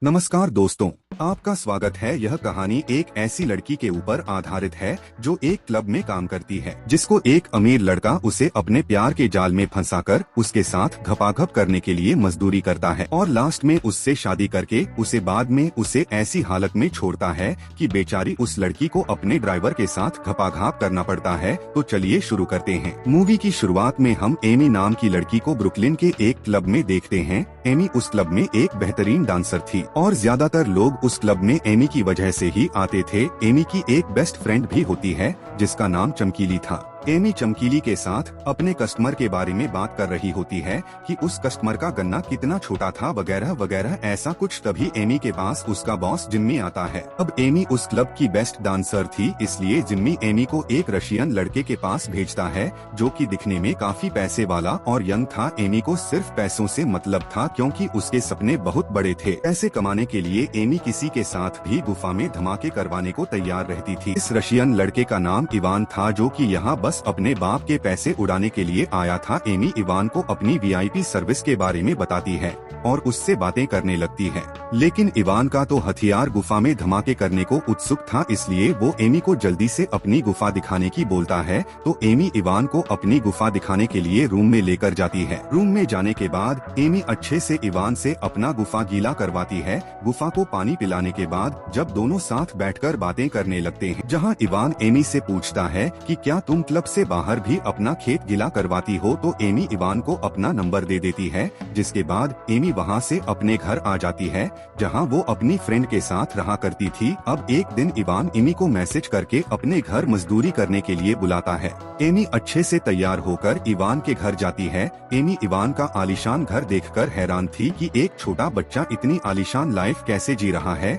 नमस्कार दोस्तों, आपका स्वागत है। यह कहानी एक ऐसी लड़की के ऊपर आधारित है जो एक क्लब में काम करती है, जिसको एक अमीर लड़का उसे अपने प्यार के जाल में फंसाकर उसके साथ घपाघप करने के लिए मजदूरी करता है और लास्ट में उससे शादी करके उसे बाद में उसे ऐसी हालत में छोड़ता है कि बेचारी उस लड़की को अपने ड्राइवर के साथ घपाघप करना पड़ता है। तो चलिए शुरू करते हैं। मूवी की शुरुआत में हम एमी नाम की लड़की को ब्रुकलिन के एक क्लब में देखते हैं। एमी उस क्लब में एक बेहतरीन डांसर थी और ज्यादातर लोग उस क्लब में एमी की वजह से ही आते थे। एमी की एक बेस्ट फ्रेंड भी होती है जिसका नाम चमकीली था। एमी चमकीली के साथ अपने कस्टमर के बारे में बात कर रही होती है कि उस कस्टमर का गन्ना कितना छोटा था वगैरह वगैरह ऐसा कुछ। तभी एमी के पास उसका बॉस जिम्मी आता है। अब एमी उस क्लब की बेस्ट डांसर थी, इसलिए जिम्मी एमी को एक रशियन लड़के के पास भेजता है जो कि दिखने में काफी पैसे वाला और यंग था। एमी को सिर्फ पैसों से मतलब था क्योंकि उसके सपने बहुत बड़े थे। पैसे कमाने के लिए एमी किसी के साथ भी गुफा में धमाके करवाने को तैयार रहती थी। इस रशियन लड़के का नाम इवान था जो कि यहाँ बस अपने बाप के पैसे उड़ाने के लिए आया था। एमी इवान को अपनी वीआईपी सर्विस के बारे में बताती है और उससे बातें करने लगती है, लेकिन इवान का तो हथियार गुफा में धमाके करने को उत्सुक था, इसलिए वो एमी को जल्दी से अपनी गुफा दिखाने की बोलता है। तो एमी इवान को अपनी गुफा दिखाने के लिए रूम में लेकर जाती है। रूम में जाने के बाद एमी अच्छे से इवान से अपना गुफा गीला करवाती है। गुफा को पानी पिलाने के बाद जब दोनों साथ बैठकर बातें करने लगते हैं, जहां इवान एमी से पूछता है कि क्या तुम क्लब से बाहर भी अपना खेत गीला करवाती हो, तो एमी इवान को अपना नंबर दे देती है। जिसके बाद एमी वहां से अपने घर आ जाती है जहां वो अपनी फ्रेंड के साथ रहा करती थी। अब एक दिन इवान एमी को मैसेज करके अपने घर मजदूरी करने के लिए बुलाता है। एमी अच्छे से तैयार होकर इवान के घर जाती है। एमी इवान का आलीशान घर देखकर हैरान थी कि एक छोटा बच्चा इतनी आलीशान लाइफ कैसे जी रहा है।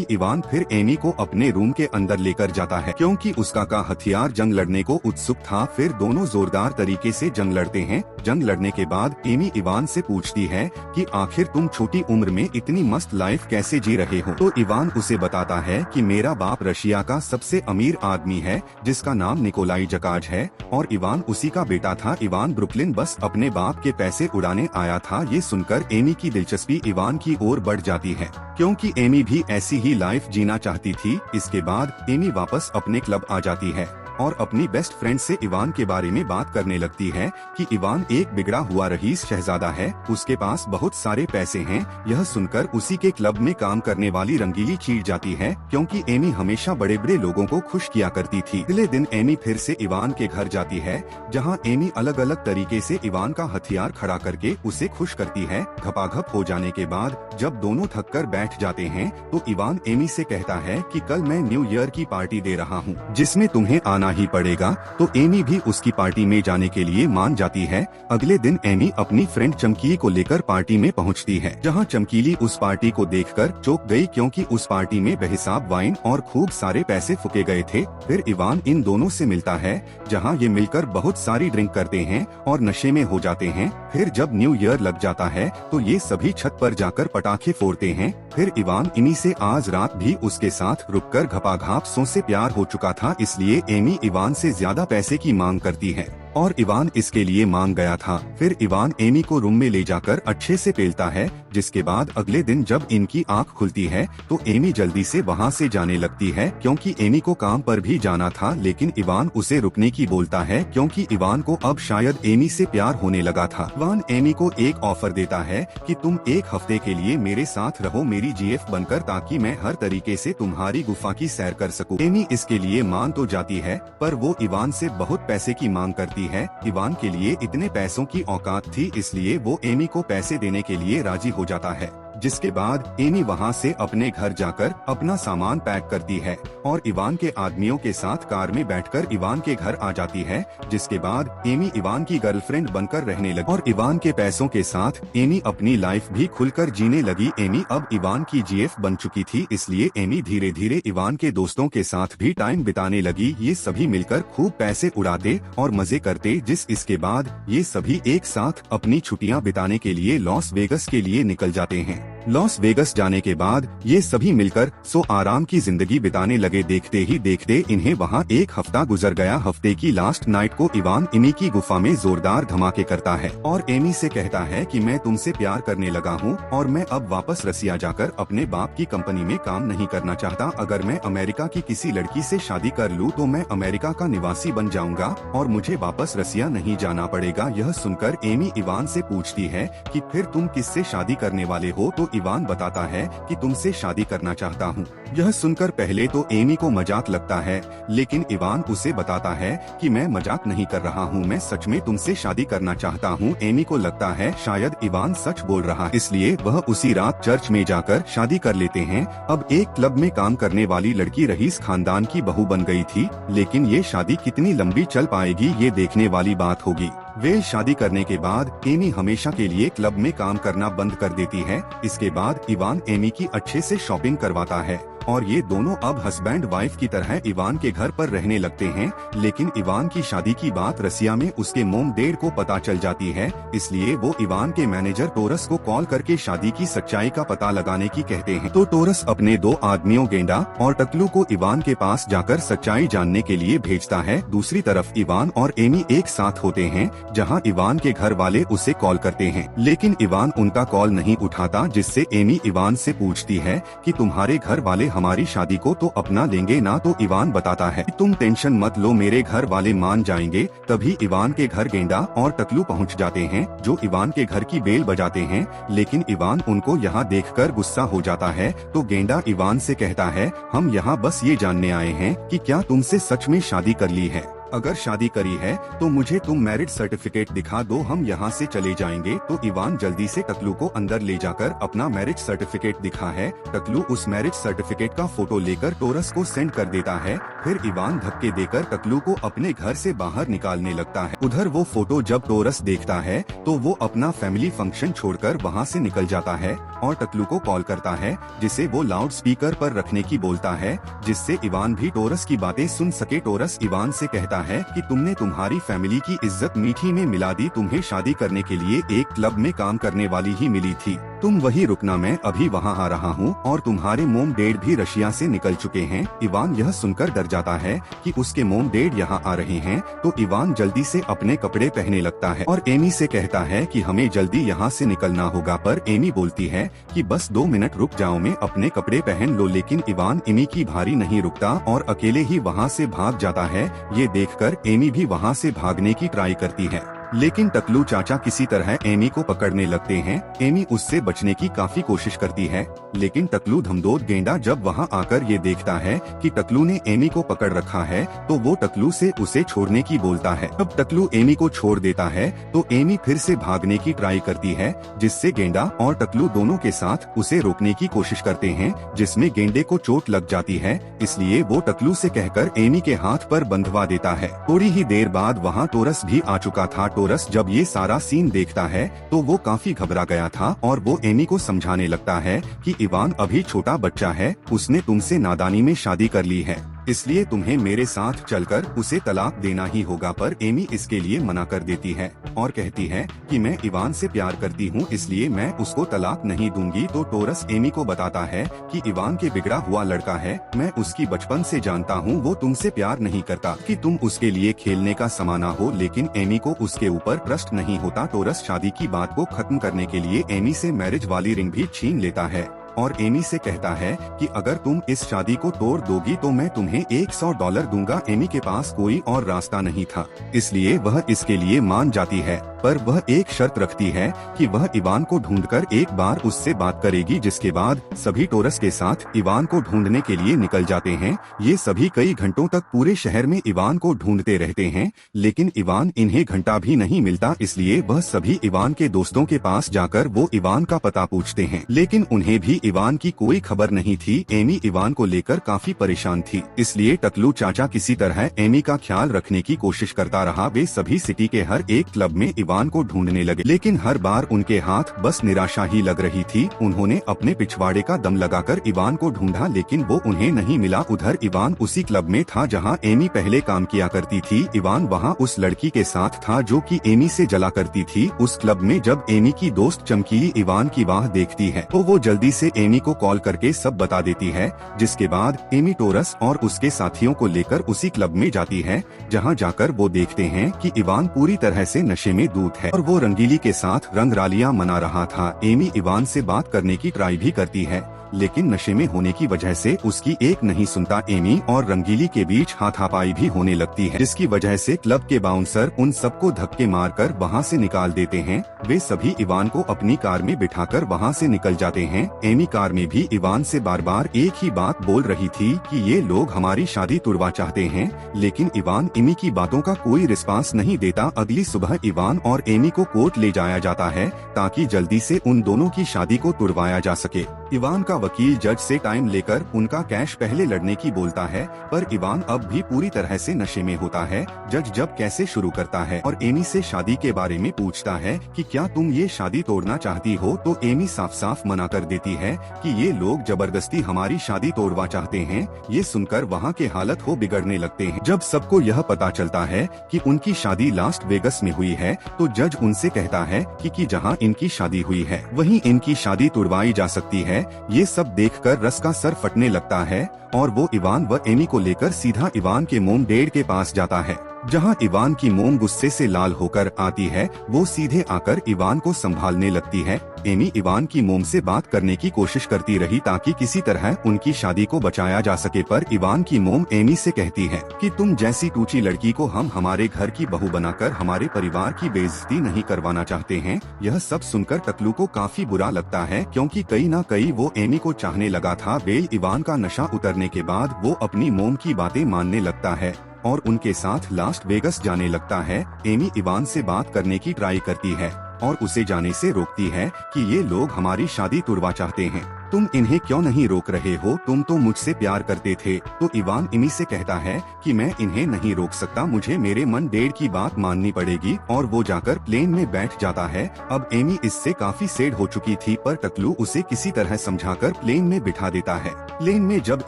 इवान फिर एमी को अपने रूम के अंदर लेकर जाता है क्योंकि उसका का हथियार जंग लड़ने को उत्सुक था। फिर दोनों जोरदार तरीके से जंग लड़ते हैं। जंग लड़ने के बाद एमी इवान से पूछती है कि आखिर तुम छोटी उम्र में इतनी मस्त लाइफ कैसे जी रहे हो। तो इवान उसे बताता है कि मेरा बाप रशिया का सबसे अमीर आदमी है जिसका नाम निकोलाई जकाज है और इवान उसी का बेटा था। इवान ब्रुकलिन बस अपने बाप के पैसे उड़ाने आया था। ये सुनकर एमी की दिलचस्पी इवान की ओर बढ़ जाती है क्योंकि एमी भी ऐसी ही लाइफ जीना चाहती थी। इसके बाद एमी वापस अपने क्लब आ जाती है और अपनी बेस्ट फ्रेंड से इवान के बारे में बात करने लगती है कि इवान एक बिगड़ा हुआ रईस शहजादा है, उसके पास बहुत सारे पैसे हैं। यह सुनकर उसी के क्लब में काम करने वाली रंगीली चीड़ जाती है क्योंकि एमी हमेशा बड़े बड़े लोगों को खुश किया करती थी। अगले दिन एमी फिर से इवान के घर जाती है जहां एमी अलग अलग तरीके से इवान का हथियार खड़ा करके उसे खुश करती है। घपाघप हो जाने के बाद जब दोनों थक कर बैठ जाते हैं तो इवान एमी से कहता है कि कल मैं न्यू ईयर की पार्टी दे रहा हूँ जिसमें तुम्हें आना ही पड़ेगा। तो एमी भी उसकी पार्टी में जाने के लिए मान जाती है। अगले दिन एमी अपनी फ्रेंड चमकीली को लेकर पार्टी में पहुंचती है जहां चमकीली उस पार्टी को देखकर चौंक गई क्योंकि उस पार्टी में बेहिसाब वाइन और खूब सारे पैसे फूके गए थे। फिर इवान इन दोनों से मिलता है जहां ये मिलकर बहुत सारी ड्रिंक करते हैं और नशे में हो जाते हैं। फिर जब न्यू ईयर लग जाता है तो ये सभी छत पर जाकर पटाखे फोड़ते हैं। फिर इवान एमी से आज रात भी उसके साथ रुककर घपाघप से प्यार हो चुका था, इसलिए एमी इवान से ज्यादा पैसे की मांग करती है और इवान इसके लिए मांग गया था। फिर इवान एमी को रूम में ले जाकर अच्छे से पेलता है। जिसके बाद अगले दिन जब इनकी आंख खुलती है तो एमी जल्दी से वहां से जाने लगती है क्योंकि एमी को काम पर भी जाना था, लेकिन इवान उसे रुकने की बोलता है क्योंकि इवान को अब शायद एमी से प्यार होने लगा था। इवान एमी को एक ऑफर देता है कि तुम एक हफ्ते के लिए मेरे साथ रहो मेरी जीएफ बनकर, ताकि मैं हर तरीके से तुम्हारी गुफा की सैर कर सकूं। एमी इसके लिए मान तो जाती है पर वो इवान से बहुत पैसे की मांग करती है। इवान के लिए इतने पैसों की औकात थी, इसलिए वो एमी को पैसे देने के लिए राजी हो जाता है। जिसके बाद एमी वहां से अपने घर जाकर अपना सामान पैक करती है और इवान के आदमियों के साथ कार में बैठकर इवान के घर आ जाती है। जिसके बाद एमी इवान की गर्लफ्रेंड बनकर रहने लगी और इवान के पैसों के साथ एमी अपनी लाइफ भी खुलकर जीने लगी। एमी अब इवान की जीएफ बन चुकी थी, इसलिए एमी धीरे धीरे इवान के दोस्तों के साथ भी टाइम बिताने लगी। ये सभी मिलकर खूब पैसे उड़ाते और मजे करते। इसके बाद ये सभी एक साथ अपनी छुट्टियां बिताने के लिए लॉस वेगस के लिए निकल जाते हैं। लॉस वेगस जाने के बाद ये सभी मिलकर आराम की जिंदगी बिताने लगे। देखते ही देखते इन्हें वहाँ एक हफ्ता गुजर गया। हफ्ते की लास्ट नाइट को इवान एमी की गुफा में जोरदार धमाके करता है और एमी से कहता है कि मैं तुमसे प्यार करने लगा हूँ और मैं अब वापस रसिया जाकर अपने बाप की कंपनी में काम नहीं करना चाहता। अगर मैं अमेरिका की किसी लड़की से शादी कर लूँ तो मैं अमेरिका का निवासी बन जाऊंगा और मुझे वापस रसिया नहीं जाना पड़ेगा। यह सुनकर एमी इवान से पूछती है कि फिर तुम किससे शादी करने वाले हो, तो इवान बताता है कि तुमसे शादी करना चाहता हूँ। यह सुनकर पहले तो एमी को मजाक लगता है, लेकिन इवान उसे बताता है कि मैं मजाक नहीं कर रहा हूँ, मैं सच में तुमसे शादी करना चाहता हूँ। एमी को लगता है शायद इवान सच बोल रहा है, इसलिए वह उसी रात चर्च में जाकर शादी कर लेते हैं। अब एक क्लब में काम करने वाली लड़की रईस खानदान की बहू बन गई थी, लेकिन ये शादी कितनी लंबी चल पाएगी ये देखने वाली बात होगी। वे शादी करने के बाद एमी हमेशा के लिए क्लब में काम करना बंद कर देती है। इसके बाद इवान एमी की अच्छे से शॉपिंग करवाता है और ये दोनों अब हस्बैंड वाइफ की तरह इवान के घर पर रहने लगते हैं। लेकिन इवान की शादी की बात रसिया में उसके मोम डैड को पता चल जाती है, इसलिए वो इवान के मैनेजर टोरस को कॉल करके शादी की सच्चाई का पता लगाने की कहते हैं। तो टोरस अपने 2 आदमियों गेंडा और टकलू को इवान के पास जाकर सच्चाई जानने के लिए भेजता है। दूसरी तरफ इवान और एमी एक साथ होते हैं, जहां इवान के घर वाले उसे कॉल करते हैं, लेकिन इवान उनका कॉल नहीं उठाता, जिससे एमी इवान से पूछती है कि तुम्हारे घर वाले हमारी शादी को तो अपना लेंगे ना। तो इवान बताता है तुम टेंशन मत लो, मेरे घर वाले मान जाएंगे। तभी इवान के घर गेंडा और टकलू पहुंच जाते हैं, जो इवान के घर की बेल बजाते हैं, लेकिन इवान उनको यहाँ देखकर गुस्सा हो जाता है। तो गेंडा इवान से कहता है हम यहाँ बस ये जानने आए हैं कि क्या तुमसे सच में शादी कर ली है, अगर शादी करी है तो मुझे तुम मैरिज सर्टिफिकेट दिखा दो, हम यहाँ से चले जाएंगे। तो इवान जल्दी से टकलू को अंदर ले जाकर अपना मैरिज सर्टिफिकेट दिखा है। टकलू उस मैरिज सर्टिफिकेट का फोटो लेकर टोरस को सेंड कर देता है। फिर इवान धक्के देकर टकलू को अपने घर से बाहर निकालने लगता है। उधर वो फोटो जब टोरस देखता है तो वो अपना फैमिली फंक्शन छोड़कर वहाँ से निकल जाता है और टकलू को कॉल करता है, जिसे वो लाउड स्पीकर पर रखने की बोलता है, जिससे इवान भी टोरस की बातें सुन सके। टोरस इवान से कहता है कि तुमने तुम्हारी फैमिली की इज्जत मीठी में मिला दी, तुम्हें शादी करने के लिए एक क्लब में काम करने वाली ही मिली थी, तुम वही रुकना, मैं अभी वहाँ आ रहा हूँ और तुम्हारे मोम डैड भी रशिया से निकल चुके हैं। इवान यह सुनकर डर जाता है कि उसके मोम डैड यहाँ आ रहे हैं, तो इवान जल्दी से अपने कपड़े पहनने लगता है और एमी से कहता है कि हमें जल्दी यहाँ से निकलना होगा। पर एमी बोलती है कि बस 2 मिनट रुक जाओ, मैं अपने कपड़े पहन लो। लेकिन इवान एमी की भारी नहीं रुकता और अकेले ही वहाँ से भाग जाता है। ये देखकर एमी भी वहाँ से भागने की ट्राई करती है, लेकिन टकलू चाचा किसी तरह एमी को पकड़ने लगते हैं। एमी उससे बचने की काफी कोशिश करती है, लेकिन टकलू धमदोद गेंडा जब वहां आकर ये देखता है कि टकलू ने एमी को पकड़ रखा है, तो वो टकलू से उसे छोड़ने की बोलता है। अब टकलू एमी को छोड़ देता है तो एमी फिर से भागने की ट्राई करती है, जिससे गेंडा और टकलू दोनों के साथ उसे रोकने की कोशिश करते हैं, जिसमें गेंडे को चोट लग जाती है। इसलिए वो टकलू से कहकर एमी के हाथ पर बंधवा देता है। थोड़ी ही देर बाद वहाँ टोरस भी आ चुका था। टोरस जब ये सारा सीन देखता है तो वो काफी घबरा गया था और वो एमी को समझाने लगता है कि इवान अभी छोटा बच्चा है, उसने तुमसे नादानी में शादी कर ली है, इसलिए तुम्हें मेरे साथ चलकर उसे तलाक देना ही होगा। पर एमी इसके लिए मना कर देती है और कहती है कि मैं इवान से प्यार करती हूँ, इसलिए मैं उसको तलाक नहीं दूंगी। तो टोरस एमी को बताता है कि इवान के बिगड़ा हुआ लड़का है, मैं उसकी बचपन से जानता हूँ, वो तुमसे प्यार नहीं करता, कि तुम उसके लिए खेलने का समाना हो। लेकिन एमी को उसके ऊपर ट्रस्ट नहीं होता। टोरस शादी की बात को खत्म करने के लिए एमी से मैरिज वाली रिंग भी छीन लेता है और एमी से कहता है कि अगर तुम इस शादी को तोड़ दोगी तो मैं तुम्हें $100 दूंगा। एमी के पास कोई और रास्ता नहीं था, इसलिए वह इसके लिए मान जाती है, पर वह एक शर्त रखती है कि वह इवान को ढूंढकर एक बार उससे बात करेगी। जिसके बाद सभी टोरस के साथ इवान को ढूंढने के लिए निकल जाते हैं। ये सभी कई घंटों तक पूरे शहर में इवान को ढूंढते रहते हैं, लेकिन इवान इन्हें घंटा भी नहीं मिलता। इसलिए वह सभी इवान के दोस्तों के पास जाकर वो इवान का पता पूछते हैं, लेकिन उन्हें भी इवान की कोई खबर नहीं थी। एमी इवान को लेकर काफी परेशान थी, इसलिए टकलू चाचा किसी तरह एमी का ख्याल रखने की कोशिश करता रहा। वे सभी सिटी के हर एक क्लब में इवान को ढूंढने लगे, लेकिन हर बार उनके हाथ बस निराशा ही लग रही थी। उन्होंने अपने पिछवाड़े का दम लगाकर इवान को ढूंढा, लेकिन वो उन्हें नहीं मिला। उधर इवान उसी क्लब में था जहां एमी पहले काम किया करती थी। इवान वहां उस लड़की के साथ था जो कि एमी से जला करती थी। उस क्लब में जब एमी की दोस्त चमकीली इवान की वाह देखती है तो वो जल्दी से एमी को कॉल करके सब बता देती है, जिसके बाद एमी टोरस और उसके साथियों को लेकर उसी क्लब में जाती है, जहां जाकर वो देखते हैं कि इवान पूरी तरह से नशे में धुत है और वो रंगीली के साथ रंगरालियां मना रहा था। एमी इवान से बात करने की ट्राई भी करती है, लेकिन नशे में होने की वजह से उसकी एक नहीं सुनता। एमी और रंगीली के बीच हाथापाई भी होने लगती है, जिसकी वजह से क्लब के बाउंसर उन सबको धक्के मारकर वहां से निकाल देते हैं। वे सभी इवान को अपनी कार में बिठाकर वहां से निकल जाते हैं। एमी कार में भी इवान से बार बार एक ही बात बोल रही थी कि ये लोग हमारी शादी तुड़वा चाहते हैं, लेकिन इवान एमी की बातों का कोई रिस्पांस नहीं देता। अगली सुबह इवान और एमी को कोर्ट ले जाया जाता है ताकि जल्दी से उन दोनों की शादी को तुड़वाया जा सके। इवान का वकील जज से टाइम लेकर उनका कैश पहले लड़ने की बोलता है, पर इवान अब भी पूरी तरह से नशे में होता है। जज जब कैसे शुरू करता है और एमी से शादी के बारे में पूछता है कि क्या तुम ये शादी तोड़ना चाहती हो, तो एमी साफ साफ मना कर देती है कि ये लोग जबरदस्ती हमारी शादी तोड़वा चाहते हैं। ये सुनकर वहाँ के हालत हो बिगड़ने लगते हैं। जब सबको यह पता चलता है कि उनकी शादी लास वेगस में हुई है, तो जज उनसे कहता है कि जहाँ इनकी शादी हुई है वहीं इनकी शादी तुड़वाई जा सकती है। ये सब देखकर रस का सर फटने लगता है और वो इवान व एमी को लेकर सीधा इवान के मोम डैड के पास जाता है। जहां इवान की मोम गुस्से से लाल होकर आती है, वो सीधे आकर इवान को संभालने लगती है। एमी इवान की मोम से बात करने की कोशिश करती रही ताकि किसी तरह उनकी शादी को बचाया जा सके, पर इवान की मोम एमी से कहती है कि तुम जैसी टूची लड़की को हम हमारे घर की बहू बनाकर हमारे परिवार की बेइज्जती नहीं करवाना चाहते हैं। यह सब सुनकर टकलू को काफी बुरा लगता है, क्योंकि कहीं न कहीं वो एमी को चाहने लगा था। बेल इवान का नशा उतरने के बाद वो अपनी मोम की बातें मानने लगता है और उनके साथ लास वेगस जाने लगता है। एमी इवान से बात करने की ट्राई करती है और उसे जाने से रोकती है कि ये लोग हमारी शादी तुड़वा चाहते हैं, तुम इन्हें क्यों नहीं रोक रहे हो, तुम तो मुझसे प्यार करते थे। तो इवान एमी से कहता है कि मैं इन्हें नहीं रोक सकता, मुझे मेरे मन डैड की बात माननी पड़ेगी, और वो जाकर प्लेन में बैठ जाता है। अब एमी इससे काफी सैड हो चुकी थी, पर टकलू उसे किसी तरह समझाकर प्लेन में बिठा देता है। प्लेन में जब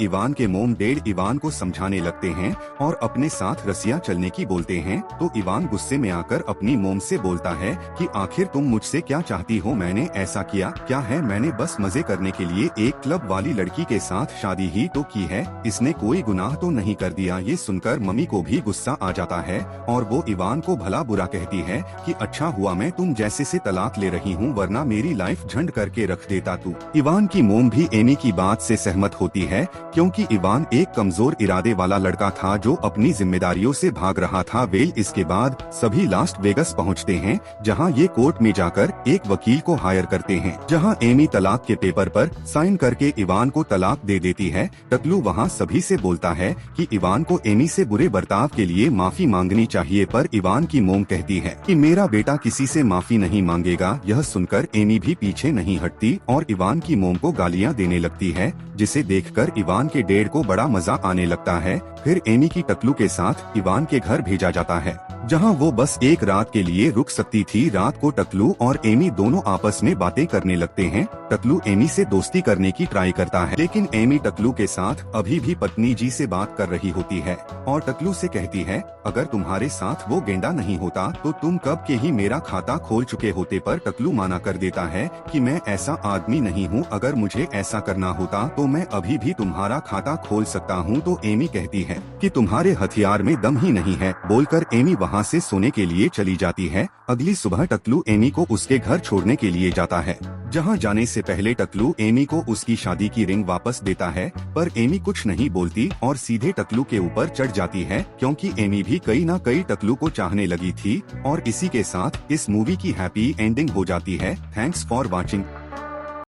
इवान के मोम डैड इवान को समझाने लगते हैं और अपने साथ रसिया चलने की बोलते हैं, तो इवान गुस्से में आकर अपनी मोम से बोलता है कि आखिर तुम मुझसे क्या चाहती हो, मैंने ऐसा किया क्या है, मैंने बस मजे करने के लिए एक क्लब वाली लड़की के साथ शादी ही तो की है, इसने कोई गुनाह तो नहीं कर दिया। ये सुनकर मम्मी को भी गुस्सा आ जाता है और वो इवान को भला बुरा कहती है कि अच्छा हुआ मैं तुम जैसे से तलाक ले रही हूँ, वरना मेरी लाइफ झंड करके रख देता तू। इवान की मोम भी एमी की बात से सहमत होती है, क्योंकि इवान एक कमजोर इरादे वाला लड़का था जो अपनी जिम्मेदारियों से भाग रहा था। वेल इसके बाद सभी लास वेगस पहुँचते हैं, जहाँ ये कोर्ट में जाकर एक वकील को हायर करते हैं, जहाँ एमी तलाक के पेपर पर साइन करके इवान को तलाक दे देती है। टकलू वहाँ सभी से बोलता है कि इवान को एमी से बुरे बर्ताव के लिए माफी मांगनी चाहिए, पर इवान की मोम कहती है कि मेरा बेटा किसी से माफी नहीं मांगेगा। यह सुनकर एमी भी पीछे नहीं हटती और इवान की मोम को गालियाँ देने लगती है, जिसे देखकर इवान के डैड को बड़ा मजा आने लगता है। फिर एमी की टकलू के साथ इवान के घर भेजा जाता है, जहां वो बस एक रात के लिए रुक सकती थी। रात को टकलू और एमी दोनों आपस में बातें करने लगते हैं। टकलू एमी से दोस्ती करने की ट्राई करता है, लेकिन एमी टकलू के साथ अभी भी पत्नी जी से बात कर रही होती है और टकलू से कहती है अगर तुम्हारे साथ वो गेंडा नहीं होता तो तुम कब के ही मेरा खाता खोल चुके होते, पर टकलू माना कर देता है कि मैं ऐसा आदमी नहीं हूँ, अगर मुझे ऐसा करना होता तो मैं अभी भी तुम्हारा खाता खोल सकता हूँ। तो एमी कहती है कि तुम्हारे हथियार में दम ही नहीं है। बोलकर एमी वहाँ से सोने के लिए चली जाती है। अगली सुबह टकलू एमी को उसके घर छोड़ने के लिए जाता है, जहाँ जाने से पहले टकलू एमी को उसकी शादी की रिंग वापस देता है, पर एमी कुछ नहीं बोलती और सीधे टकलू के ऊपर चढ़ जाती है, क्योंकि एमी भी कहीं ना कहीं टकलू को चाहने लगी थी। और इसी के साथ इस मूवी की हैप्पी एंडिंग हो जाती है। Thanks for watching.